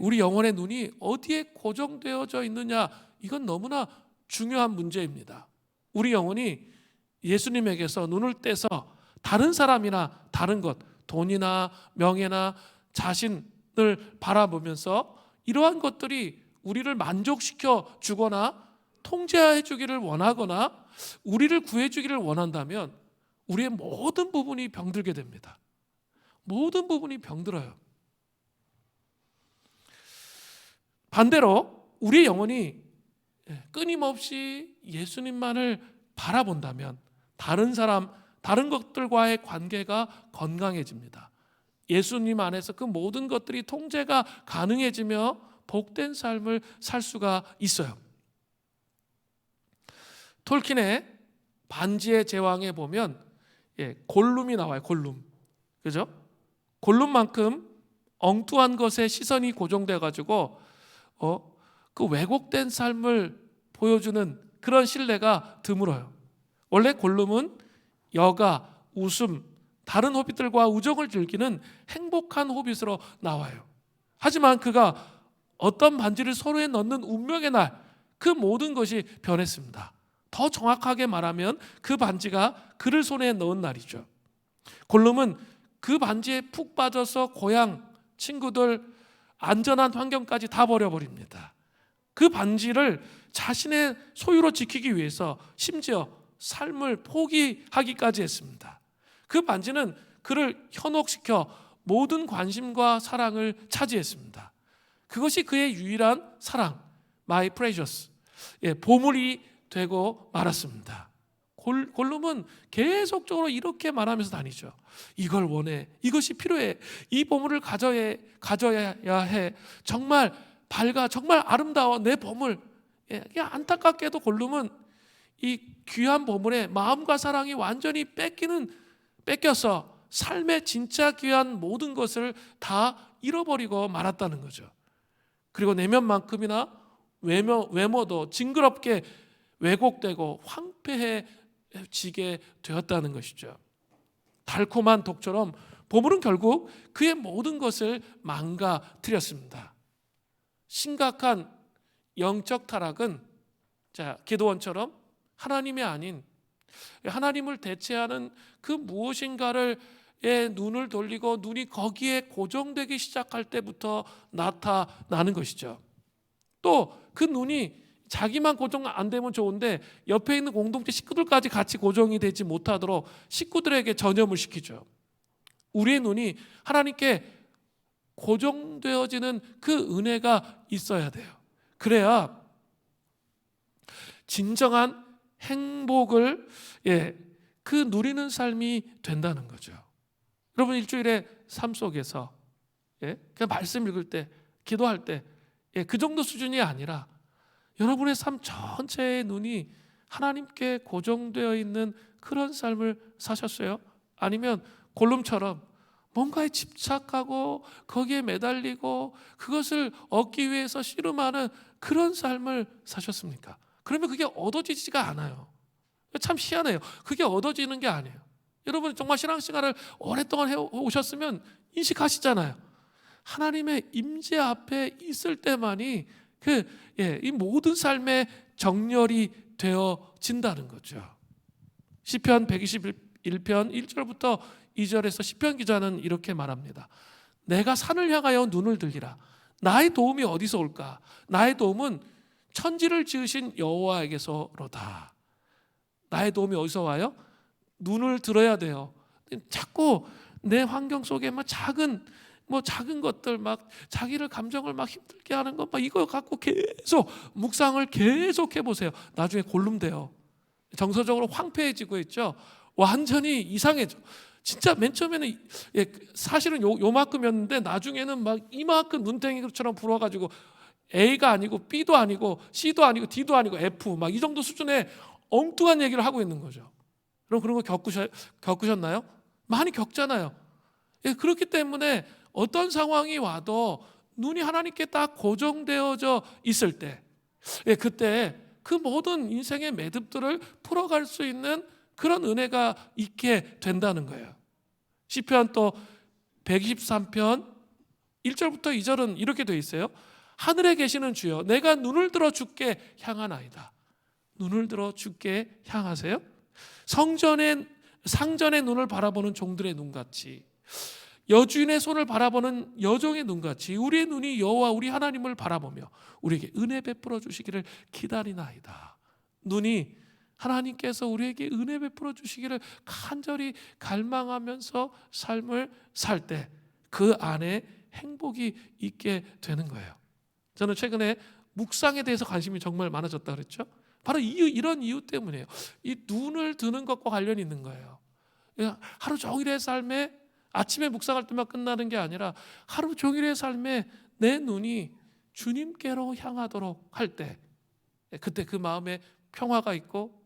우리 영혼의 눈이 어디에 고정되어져 있느냐, 이건 너무나 중요한 문제입니다. 우리 영혼이 예수님에게서 눈을 떼서 다른 사람이나 다른 것, 돈이나 명예나 자신을 바라보면서 이러한 것들이 우리를 만족시켜 주거나 통제해 주기를 원하거나 우리를 구해 주기를 원한다면 우리의 모든 부분이 병들게 됩니다. 모든 부분이 병들어요. 반대로 우리의 영혼이 끊임없이 예수님만을 바라본다면 다른 사람, 다른 것들과의 관계가 건강해집니다. 예수님 안에서 그 모든 것들이 통제가 가능해지며 복된 삶을 살 수가 있어요. 톨킨의 반지의 제왕에 보면 골룸이 나와요. 골룸, 그죠? 골룸만큼 엉뚱한 것에 시선이 고정돼 가지고 그 왜곡된 삶을 보여주는 그런 신뢰가 드물어요. 원래 골룸은 여가, 웃음, 다른 호빗들과 우정을 즐기는 행복한 호빗으로 나와요. 하지만 그가 어떤 반지를 서로에 넣는 운명의 날, 그 모든 것이 변했습니다. 더 정확하게 말하면 그 반지가 그를 손에 넣은 날이죠. 골룸은 그 반지에 푹 빠져서 고향, 친구들, 안전한 환경까지 다 버려버립니다. 그 반지를 자신의 소유로 지키기 위해서 심지어 삶을 포기하기까지 했습니다. 그 반지는 그를 현혹시켜 모든 관심과 사랑을 차지했습니다. 그것이 그의 유일한 사랑, my precious, 보물이 되고 말았습니다. 골룸은 계속적으로 이렇게 말하면서 다니죠. 이걸 원해, 이것이 필요해, 이 보물을 가져야 해, 정말 밝아, 정말 아름다워, 내 보물. 안타깝게도 골룸은 이 귀한 보물에 마음과 사랑이 완전히 뺏겨서 삶의 진짜 귀한 모든 것을 다 잃어버리고 말았다는 거죠. 그리고 내면만큼이나 외모도 징그럽게 왜곡되고 황폐해지게 되었다는 것이죠. 달콤한 독처럼 보물은 결국 그의 모든 것을 망가뜨렸습니다. 심각한 영적 타락은 기드온처럼 하나님이 아닌 하나님을 대체하는 그 무엇인가를 눈을 돌리고 눈이 거기에 고정되기 시작할 때부터 나타나는 것이죠. 또 그 눈이 자기만 고정 안 되면 좋은데 옆에 있는 공동체 식구들까지 같이 고정이 되지 못하도록 식구들에게 전염을 시키죠. 우리의 눈이 하나님께 고정되어지는 그 은혜가 있어야 돼요. 그래야 진정한 행복을 그 누리는 삶이 된다는 거죠. 여러분 일주일의 삶 속에서 그냥 말씀 읽을 때, 기도할 때 그 정도 수준이 아니라 여러분의 삶 전체의 눈이 하나님께 고정되어 있는 그런 삶을 사셨어요? 아니면 골룸처럼 뭔가에 집착하고 거기에 매달리고 그것을 얻기 위해서 씨름하는 그런 삶을 사셨습니까? 그러면 그게 얻어지지가 않아요. 참 희한해요. 그게 얻어지는 게 아니에요. 여러분 정말 신앙생활을 오랫동안 해오셨으면 인식하시잖아요. 하나님의 임재 앞에 있을 때만이 이 모든 삶의 정렬이 되어진다는 거죠. 시편 121편 1절부터 2절에서 시편 기자는 이렇게 말합니다. 내가 산을 향하여 눈을 들리라. 나의 도움이 어디서 올까? 나의 도움은 천지를 지으신 여호와에게서로다. 나의 도움이 어디서 와요? 눈을 들어야 돼요. 자꾸 내 환경 속에 작은 것들 자기를 감정을 힘들게 하는 것 이거 갖고 계속 묵상을 계속 해보세요. 나중에 골룸돼요. 정서적으로 황폐해지고 있죠. 완전히 이상해져. 진짜 맨 처음에는 사실은 요만큼이었는데 나중에는 이만큼 눈탱이처럼 불어가지고 A가 아니고 B도 아니고 C도 아니고 D도 아니고 F 이 정도 수준의 엉뚱한 얘기를 하고 있는 거죠. 그럼 그런 거 겪으셨나요? 많이 겪잖아요. 그렇기 때문에 어떤 상황이 와도 눈이 하나님께 딱 고정되어져 있을 때, 그때 그 모든 인생의 매듭들을 풀어갈 수 있는 그런 은혜가 있게 된다는 거예요. 시편 또 123편 1절부터 2절은 이렇게 되어 있어요. 하늘에 계시는 주여, 내가 눈을 들어 주께 향하나이다. 눈을 들어 주께 향하세요. 상전의 눈을 바라보는 종들의 눈같이, 여주인의 손을 바라보는 여종의 눈같이 우리의 눈이 여호와 우리 하나님을 바라보며 우리에게 은혜 베풀어 주시기를 기다리나이다. 눈이 하나님께서 우리에게 은혜 베풀어 주시기를 간절히 갈망하면서 삶을 살 때 그 안에 행복이 있게 되는 거예요. 저는 최근에 묵상에 대해서 관심이 정말 많아졌다 그랬죠. 바로 이런 이유 때문이에요. 이 눈을 드는 것과 관련이 있는 거예요. 하루 종일의 삶에 아침에 묵상할 때만 끝나는 게 아니라 하루 종일의 삶에 내 눈이 주님께로 향하도록 할 때, 그때 그 마음에 평화가 있고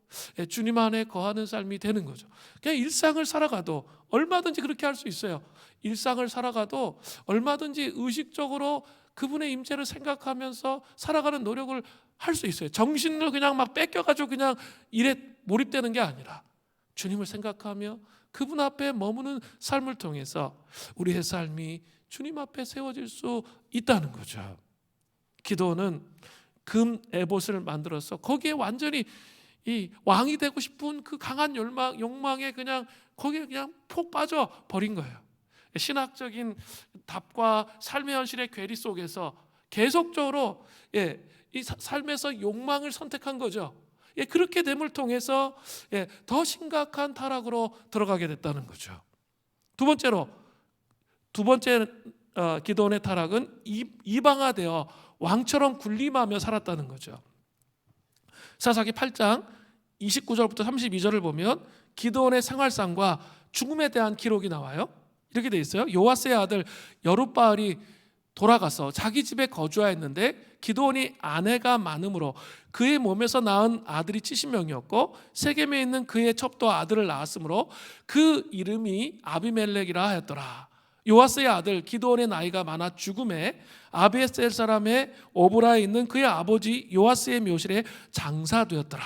주님 안에 거하는 삶이 되는 거죠. 그냥 일상을 살아가도 얼마든지 그렇게 할 수 있어요. 일상을 살아가도 얼마든지 의식적으로 그분의 임재를 생각하면서 살아가는 노력을 할 수 있어요. 정신을 그냥 뺏겨가지고 그냥 일에 몰입되는 게 아니라 주님을 생각하며 그분 앞에 머무는 삶을 통해서 우리의 삶이 주님 앞에 세워질 수 있다는 거죠. 기도는 금 에봇을 만들어서 거기에 완전히 이 왕이 되고 싶은 그 강한 욕망에 거기에 그냥 폭 빠져 버린 거예요. 신학적인 답과 삶의 현실의 괴리 속에서 계속적으로 이 삶에서 욕망을 선택한 거죠. 그렇게 됨을 통해서 더 심각한 타락으로 들어가게 됐다는 거죠. 두 번째 기드온의 타락은 이방화되어 왕처럼 군림하며 살았다는 거죠. 사사기 8장 29절부터 32절을 보면 기드온의 생활상과 죽음에 대한 기록이 나와요. 이렇게 돼 있어요. 요아스의 아들 여룻바알이 돌아가서 자기 집에 거주하였는데 기드온이 아내가 많음으로 그의 몸에서 낳은 아들이 70명이었고 세겜에 있는 그의 첩도 아들을 낳았으므로 그 이름이 아비멜렉이라 하였더라. 요아스의 아들 기드온의 나이가 많아 죽음에 아비에셀 사람의 오브라에 있는 그의 아버지 요아스의 묘실에 장사되었더라.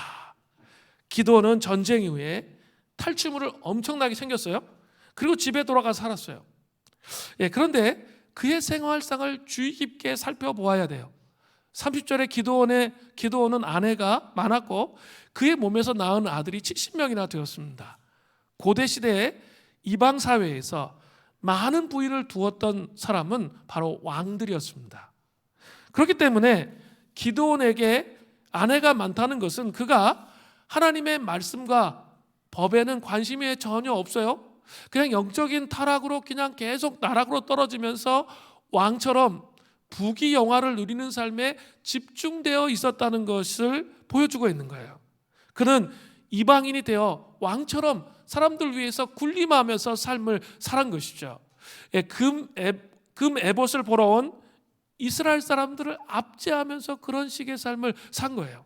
기드온은 전쟁 이후에 탈취물을 엄청나게 챙겼어요. 그리고 집에 돌아가서 살았어요. 그런데 그의 생활상을 주의 깊게 살펴보아야 돼요. 30절에 기드온은 아내가 많았고 그의 몸에서 낳은 아들이 70명이나 되었습니다. 고대 시대에 이방 사회에서 많은 부인을 두었던 사람은 바로 왕들이었습니다. 그렇기 때문에 기드온에게 아내가 많다는 것은 그가 하나님의 말씀과 법에는 관심이 전혀 없어요. 그냥 영적인 타락으로 그냥 계속 나락으로 떨어지면서 왕처럼 부귀영화를 누리는 삶에 집중되어 있었다는 것을 보여주고 있는 거예요. 그는 이방인이 되어 왕처럼 사람들 위해서 군림하면서 삶을 살은 것이죠. 금 에봇을 보러 온 이스라엘 사람들을 압제하면서 그런 식의 삶을 산 거예요.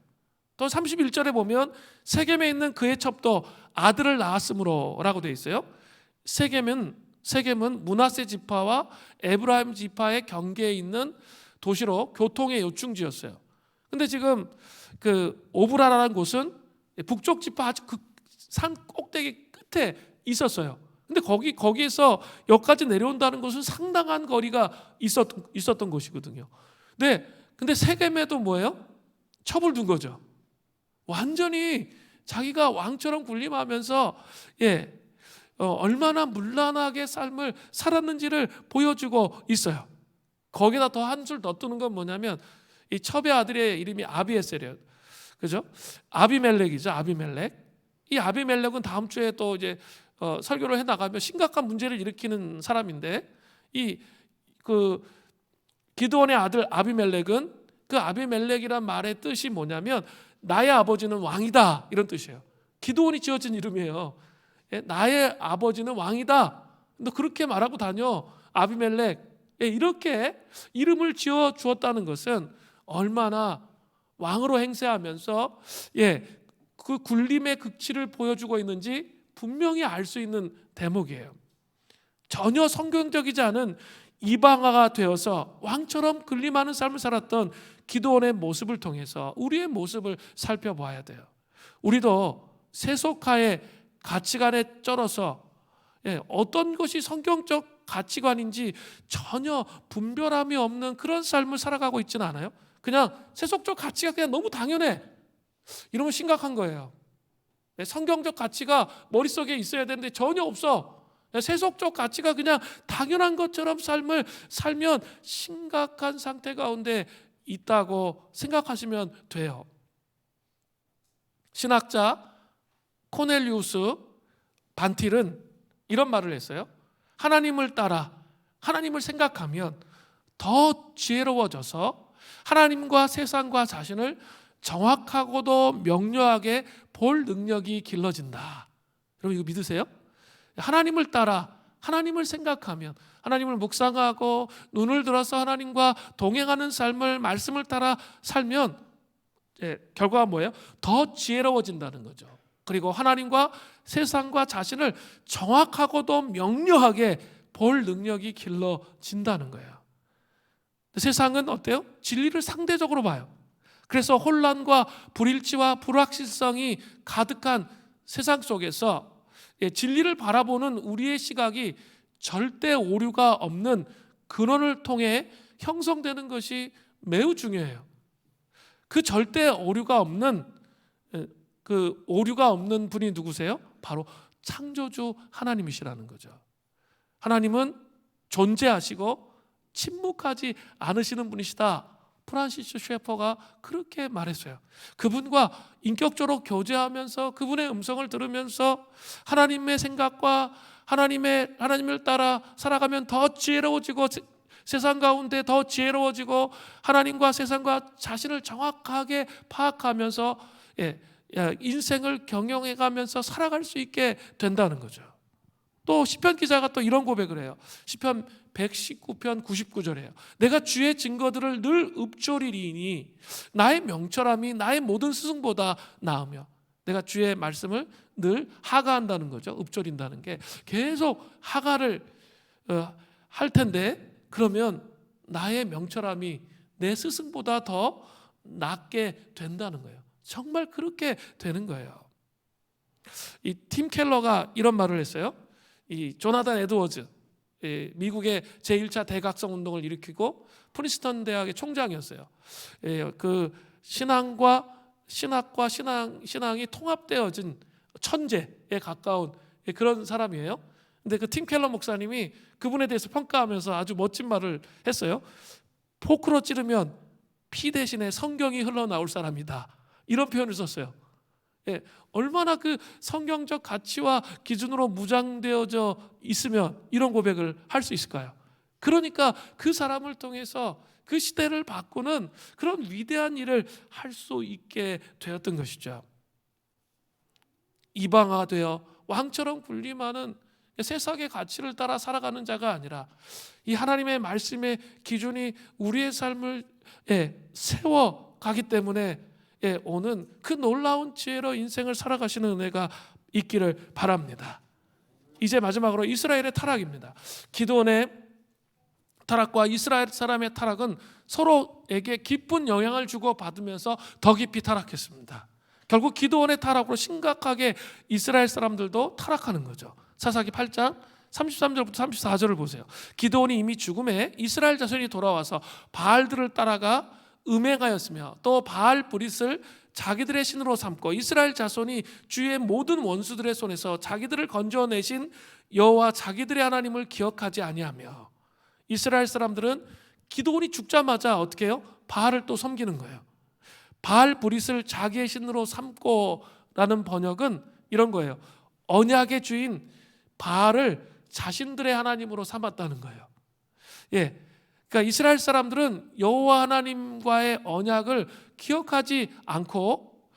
또 31절에 보면 세겜에 있는 그의 첩도 아들을 낳았으므로 라고 되어 있어요. 세겜은 므낫세 지파와 에브라임 지파의 경계에 있는 도시로 교통의 요충지였어요. 근데 지금 그 오브라라는 곳은 북쪽 지파 아주 그 산 꼭대기 끝에 있었어요. 근데 거기에서 여기까지 내려온다는 것은 상당한 거리가 있었던 것이거든요. 근데 세겜에도 뭐예요? 첩을 둔 거죠. 완전히 자기가 왕처럼 군림하면서 얼마나 문란하게 삶을 살았는지를 보여주고 있어요. 거기다 더 한술 더 뜨는 건 뭐냐면 이 첩의 아들의 이름이 아비에셀이에요. 그죠? 아비멜렉이죠. 아비멜렉. 이 아비멜렉은 다음 주에 또 이제 설교를 해 나가면 심각한 문제를 일으키는 사람인데 그 기드온의 아들 아비멜렉은 그 아비멜렉이란 말의 뜻이 뭐냐면 나의 아버지는 왕이다 이런 뜻이에요. 기드온이 지어진 이름이에요. 나의 아버지는 왕이다. 너 그렇게 말하고 다녀 아비멜렉. 이렇게 이름을 지어 주었다는 것은 얼마나 왕으로 행세하면서 그 군림의 극치를 보여주고 있는지 분명히 알 수 있는 대목이에요. 전혀 성경적이지 않은 이방아가 되어서 왕처럼 군림하는 삶을 살았던 기드온의 모습을 통해서 우리의 모습을 살펴봐야 돼요. 우리도 세속화의 가치관에 쩔어서 어떤 것이 성경적 가치관인지 전혀 분별함이 없는 그런 삶을 살아가고 있지는 않아요? 그냥 세속적 가치가 그냥 너무 당연해. 이러면 심각한 거예요. 성경적 가치가 머릿속에 있어야 되는데 전혀 없어. 세속적 가치가 그냥 당연한 것처럼 삶을 살면 심각한 상태 가운데 있다고 생각하시면 돼요. 신학자 코넬리우스 반틸은 이런 말을 했어요. 하나님을 따라 하나님을 생각하면 더 지혜로워져서 하나님과 세상과 자신을 정확하고도 명료하게 볼 능력이 길러진다. 여러분 이거 믿으세요? 하나님을 따라 하나님을 생각하면 하나님을 묵상하고 눈을 들어서 하나님과 동행하는 삶을 말씀을 따라 살면 결과가 뭐예요? 더 지혜로워진다는 거죠. 그리고 하나님과 세상과 자신을 정확하고도 명료하게 볼 능력이 길러진다는 거예요. 세상은 어때요? 진리를 상대적으로 봐요. 그래서 혼란과 불일치와 불확실성이 가득한 세상 속에서 진리를 바라보는 우리의 시각이 절대 오류가 없는 근원을 통해 형성되는 것이 매우 중요해요. 그 절대 오류가 없는 분이 누구세요? 바로 창조주 하나님이시라는 거죠. 하나님은 존재하시고 침묵하지 않으시는 분이시다. 프란시스 셰퍼가 그렇게 말했어요. 그분과 인격적으로 교제하면서 그분의 음성을 들으면서 하나님의 생각과 하나님을 따라 살아가면 더 지혜로워지고 세상 가운데 더 지혜로워지고 하나님과 세상과 자신을 정확하게 파악하면서 인생을 경영해가면서 살아갈 수 있게 된다는 거죠. 또 시편 기자가 또 이런 고백을 해요. 시편 119편 99절이에요. 내가 주의 증거들을 늘 읊조리리니 나의 명철함이 나의 모든 스승보다 나으며. 내가 주의 말씀을 늘 하가한다는 거죠. 읊조린다는 게 계속 하가를 할 텐데 그러면 나의 명철함이 내 스승보다 더 낫게 된다는 거예요. 정말 그렇게 되는 거예요. 이 팀 켈러가 이런 말을 했어요. 이 조나단 에드워즈, 미국의 제1차 대각성 운동을 일으키고 프린스턴 대학의 총장이었어요. 그 신학과 신앙이 통합되어진 천재에 가까운 그런 사람이에요. 근데 그 팀 켈러 목사님이 그분에 대해서 평가하면서 아주 멋진 말을 했어요. 포크로 찌르면 피 대신에 성경이 흘러나올 사람이다. 이런 표현을 썼어요. 얼마나 그 성경적 가치와 기준으로 무장되어져 있으면 이런 고백을 할 수 있을까요? 그러니까 그 사람을 통해서 그 시대를 바꾸는 그런 위대한 일을 할 수 있게 되었던 것이죠. 이방화되어 왕처럼 군림하는 세상의 가치를 따라 살아가는 자가 아니라 이 하나님의 말씀의 기준이 우리의 삶을 세워가기 때문에 오는 그 놀라운 지혜로 인생을 살아가시는 은혜가 있기를 바랍니다. 이제 마지막으로 이스라엘의 타락입니다. 기드온의 타락과 이스라엘 사람의 타락은 서로에게 기쁜 영향을 주고 받으면서 더 깊이 타락했습니다. 결국 기드온의 타락으로 심각하게 이스라엘 사람들도 타락하는 거죠. 사사기 8장 33절부터 34절을 보세요. 기드온이 이미 죽음에 이스라엘 자손이 돌아와서 바알들을 따라가 음행하였으며 또 바알 브릿을 자기들의 신으로 삼고 이스라엘 자손이 주의 모든 원수들의 손에서 자기들을 건져내신 여호와 자기들의 하나님을 기억하지 아니하며, 이스라엘 사람들은 기드온이 죽자마자 어떻게 해요? 바알을 또 섬기는 거예요. 바알 브릿을 자기의 신으로 삼고라는 번역은 이런 거예요. 언약의 주인 바알을 자신들의 하나님으로 삼았다는 거예요. 예, 그러니까 이스라엘 사람들은 여호와 하나님과의 언약을 기억하지 않고,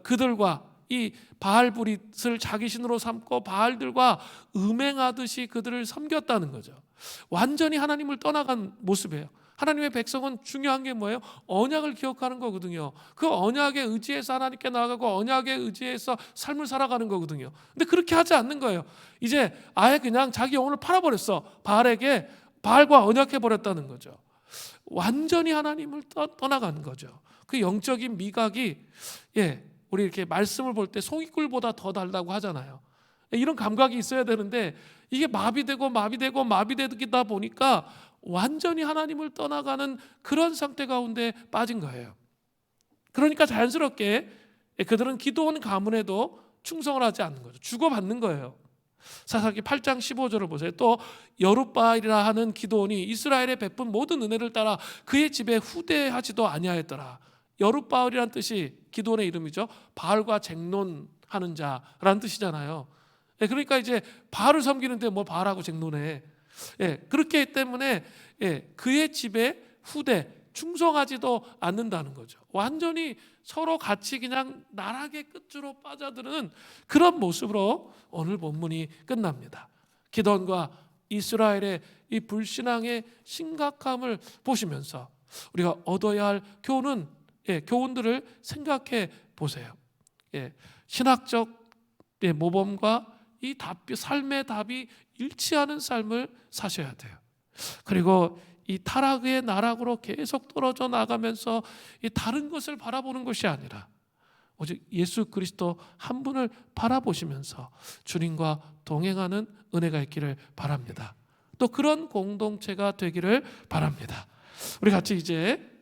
그들과 이 바알 브릿을 자기 신으로 삼고 바알들과 음행하듯이 그들을 섬겼다는 거죠. 완전히 하나님을 떠나간 모습이에요. 하나님의 백성은 중요한 게 뭐예요? 언약을 기억하는 거거든요. 그 언약에 의지해서 하나님께 나아가고 언약에 의지해서 삶을 살아가는 거거든요. 근데 그렇게 하지 않는 거예요. 이제 아예 그냥 자기 영혼을 팔아버렸어. 바알에게, 바알과 언약해버렸다는 거죠. 완전히 하나님을 떠나가는 거죠. 그 영적인 미각이, 우리 이렇게 말씀을 볼 때 송이꿀보다 더 달다고 하잖아요. 이런 감각이 있어야 되는데 이게 마비되다 보니까 완전히 하나님을 떠나가는 그런 상태 가운데 빠진 거예요. 그러니까 자연스럽게 그들은 기드온 가문에도 충성을 하지 않는 거죠. 주고받는 거예요. 사사기 8장 15절을 보세요. 또 여룻바알이라 하는 기드온이 이스라엘에 베푼 모든 은혜를 따라 그의 집에 후대하지도 아니하였더라. 여룻바알이란 뜻이 기드온의 이름이죠. 바알과 쟁론하는 자라는 뜻이잖아요. 그러니까 이제 바알을 섬기는데 뭐 바알하고 쟁론해. 그렇기 때문에 그의 집에 후대, 충성하지도 않는다는 거죠. 완전히 서로 같이 그냥 나락의 끝으로 빠져드는 그런 모습으로 오늘 본문이 끝납니다. 기드온과 이스라엘의 이 불신앙의 심각함을 보시면서 우리가 얻어야 할 교훈들을 생각해 보세요. 신학적 모범과 이 삶의 답이 일치하는 삶을 사셔야 돼요. 그리고 이 타락의 나락으로 계속 떨어져 나가면서 이 다른 것을 바라보는 것이 아니라 오직 예수 그리스도 한 분을 바라보시면서 주님과 동행하는 은혜가 있기를 바랍니다. 또 그런 공동체가 되기를 바랍니다. 우리 같이 이제